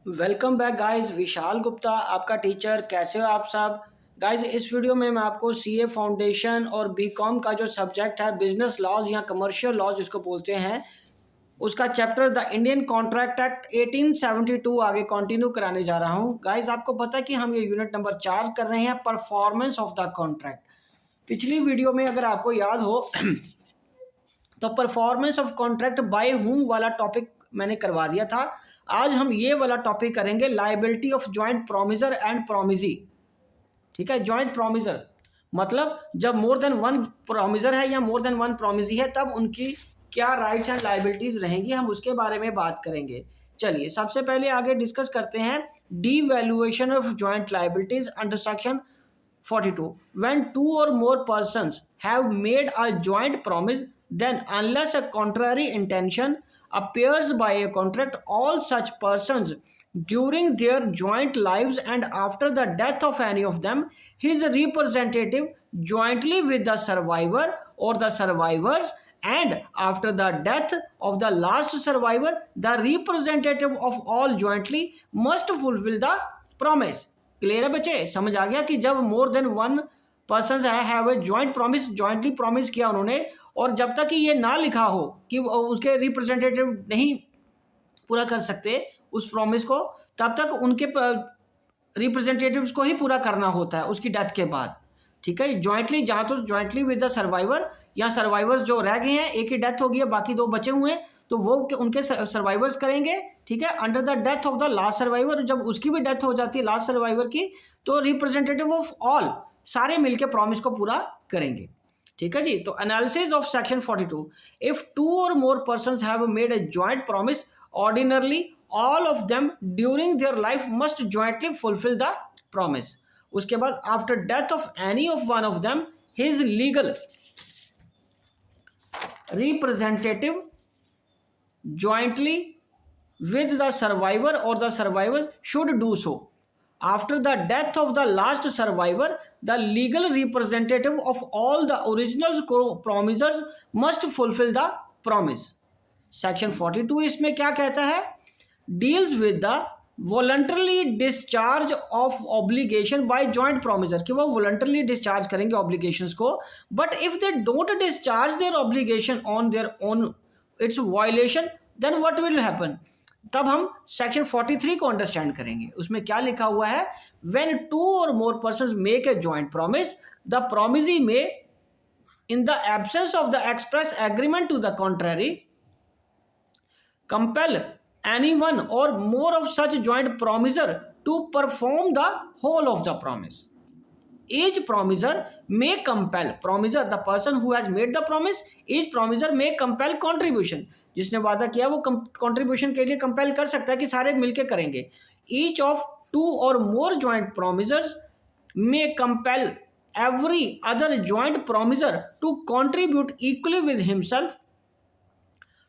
Welcome back guys. Vishal Gupta आपका teacher. कैसे हो आप सब गाइस? इस वीडियो में मैं आपको सीए फाउंडेशन और बीकॉम का जो सब्जेक्ट है बिजनेस लॉज या कमर्शियल लॉज जिसको बोलते हैं, उसका chapter the Indian contract act 1872 आगे कंटिन्यू कराने जा रहा हूं। गाइस आपको पता है कि हम ये यूनिट नंबर 4 कर रहे हैं, परफॉर्मेंस ऑफ द कॉन्ट्रैक्ट। पिछली वीडियो में अगर आपको याद हो तो performance of contract by whom वाला टॉपिक मैंने करवा दिया था। आज हम ये वाला टॉपिक करेंगे, लायबिलिटी ऑफ जॉइंट प्रोमिजर एंड प्रोमिजी। ठीक है, जॉइंट प्रोमिजर मतलब जब मोर देन वन प्रोमिजर है या मोर देन वन प्रोमिजी है तब उनकी क्या राइट्स एंड लायबिलिटीज रहेंगी, हम उसके बारे में बात करेंगे। चलिए सबसे पहले आगे डिस्कस करते हैं devaluation of joint liabilities under section 42. When two or more persons have made a joint promise, then unless a contrary intention appears by a contract, all such persons during their joint lives and after the death of any of them, his representative jointly with the survivor or the survivors, and after the death of the last survivor, the representative of all jointly must fulfill the promise. Clear है बच्चे? समझ आ गया कि जब more than one person have a joint promise, jointly promise किया उन्होंने, और जब तक कि ये ना लिखा हो कि उसके रिप्रेजेंटेटिव नहीं पूरा कर सकते उस प्रॉमिस को, तब तक उनके रिप्रेजेंटेटिव्स को ही पूरा करना होता है उसकी डेथ के बाद। ठीक है, जॉइंटली जहाँ तो जॉइंटली विद द सर्वाइवर, या सर्वाइवर्स जो रह गए हैं, एक ही डेथ हो गई है बाकी दो बचे हुए हैं, तो वो उनके सर्वाइवर्स करेंगे। ठीक है, under the death of the last survivor, जब उसकी भी डेथ हो जाती है लास्ट सर्वाइवर की, तो रिप्रेजेंटेटिव ऑफ ऑल सारे मिलके प्रॉमिस को पूरा करेंगे। ठीक है जी। तो analysis of section 42, if two और more persons have made a joint promise, ordinarily all of them during their life must jointly fulfil the promise. उसके बाद after death of any of one of them, his legal representative jointly with the survivor or the survivor should do so. After the death of the last survivor, the legal representative of all the original promisers must fulfill the promise. Section 42 इसमें क्या कहता है? Deals with the voluntarily discharge of obligation by joint promiser, कि वो voluntarily discharge करेंगे obligations को, but if they don't discharge their obligation on their own it's violation, then what will happen? तब हम सेक्शन 43 को अंडरस्टैंड करेंगे। उसमें क्या लिखा हुआ है? व्हेन टू और more persons make a joint promise, the promisee may in the absence of the express agreement to the contrary compel any one और more of such joint promisor to perform the whole of the promise. Each promiser may compel, promiser the person who has made the promise, each promiser may compel contribution, जिसने वादा किया वो contribution के लिए compel कर सकता है कि सारे मिलके करेंगे. Each of two or more joint promisers may compel every other joint promiser to contribute equally with himself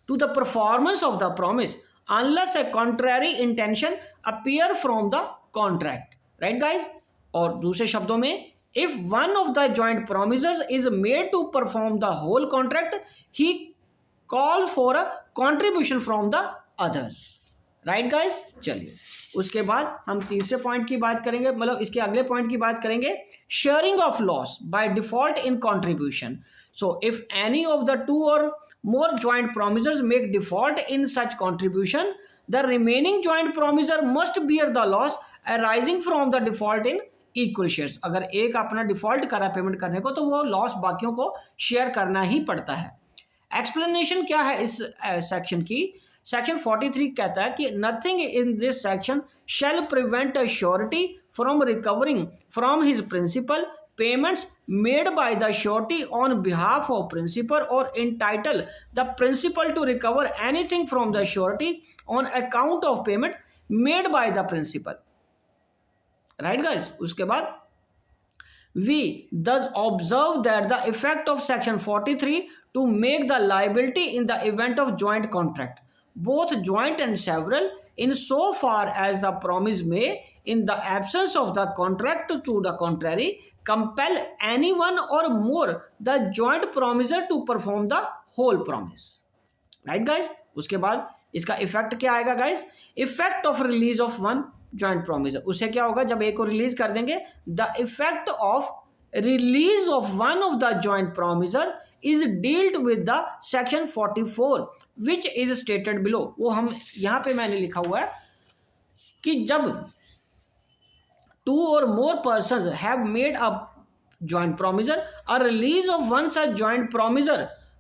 to the performance of the promise unless a contrary intention appear from the contract. Right guys? और दूसरे शब्दों में, if one of the joint promisers is made to perform the whole contract, he call for a contribution from the others. Right guys? चलिए उसके बाद हम तीसरे point की बात करेंगे, मतलब इसके अगले पॉइंट की बात करेंगे, sharing of loss by default in contribution. So if any of the two or more joint promisers make default in such contribution, the remaining joint promiser must bear the loss arising from the default in equal shares. अगर एक अपना default करा payment करने को, तो वो loss बाकियों को शेयर करना ही पड़ता है. एक्सप्लेनेशन क्या है इस सेक्शन की? सेक्शन 43 कहता है कि nothing in this section shall prevent a surety from recovering from his principal payments made by the surety on behalf of principal और entitle the principal to recover anything from the surety on account of payment made by the principal. Right guys? उसके बाद we thus observe that the effect of section 43 to make the liability in the event of joint contract, both joint and several, in so far as the promise may, in the absence of the contract to the contrary, compel any one or more the joint promiser to perform the whole promise. Right guys? उसके बाद इसका effect क्या आएगा guys? Effect of release of one joint promisor, उससे क्या होगा जब एक को रिलीज कर देंगे, the effect of release of one of the joint promisor is dealt with the section 44 which is stated below. वो हम यहां पे मैंने लिखा हुआ है कि जब two or more persons have made a joint promisor, a release of one such joint promisor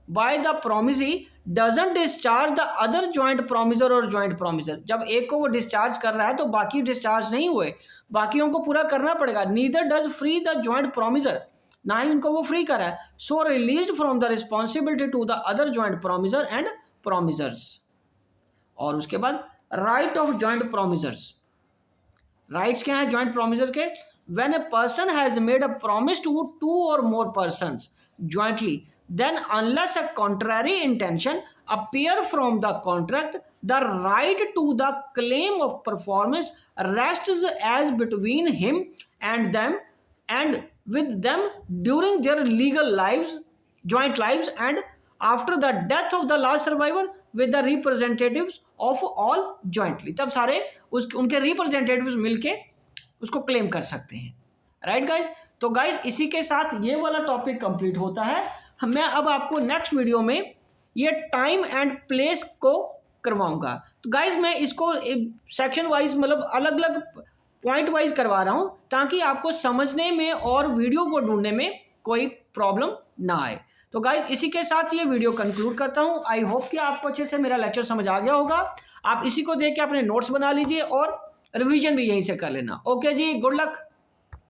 by the promisee doesn't discharge the other joint promisor or joint promisor। जब एक को वो डिस्चार्ज कर रहा है तो बाकी डिस्चार्ज नहीं हुए, बाकियों को पूरा करना पड़ेगा। neither does free the joint promisor, ना ही उनको वो फ्री करा है। so released from the responsibility to the other joint promisor and promisers। और उसके बाद right of joint promisers, rights क्या है ज्वाइंट प्रोमिसर के? When a person has made a promise to two और more persons jointly, then unless a contrary intention appear from the contract, the right to the claim of performance rests as between him and them and with them during their legal lives, joint lives, and after the death of the last survivor with the representatives of all jointly। तब सारे उनके representatives मिलके उसको claim कर सकते हैं। Right guys? तो guys इसी के साथ ये वाला टॉपिक कंप्लीट होता है। मैं अब आपको नेक्स्ट वीडियो में ये टाइम एंड प्लेस को करवाऊंगा। तो गाइज मैं इसको सेक्शन वाइज मतलब अलग अलग पॉइंट वाइज करवा रहा हूं ताकि आपको समझने में और वीडियो को ढूंढने में कोई प्रॉब्लम ना आए। तो गाइज इसी के साथ ये वीडियो कंक्लूड करता हूं। आई होप कि आपको अच्छे से मेरा लेक्चर समझ आ गया होगा। आप इसी को देख के अपने नोट्स बना लीजिए और रिवीजन भी यहीं से कर लेना। ओके जी, गुड लक।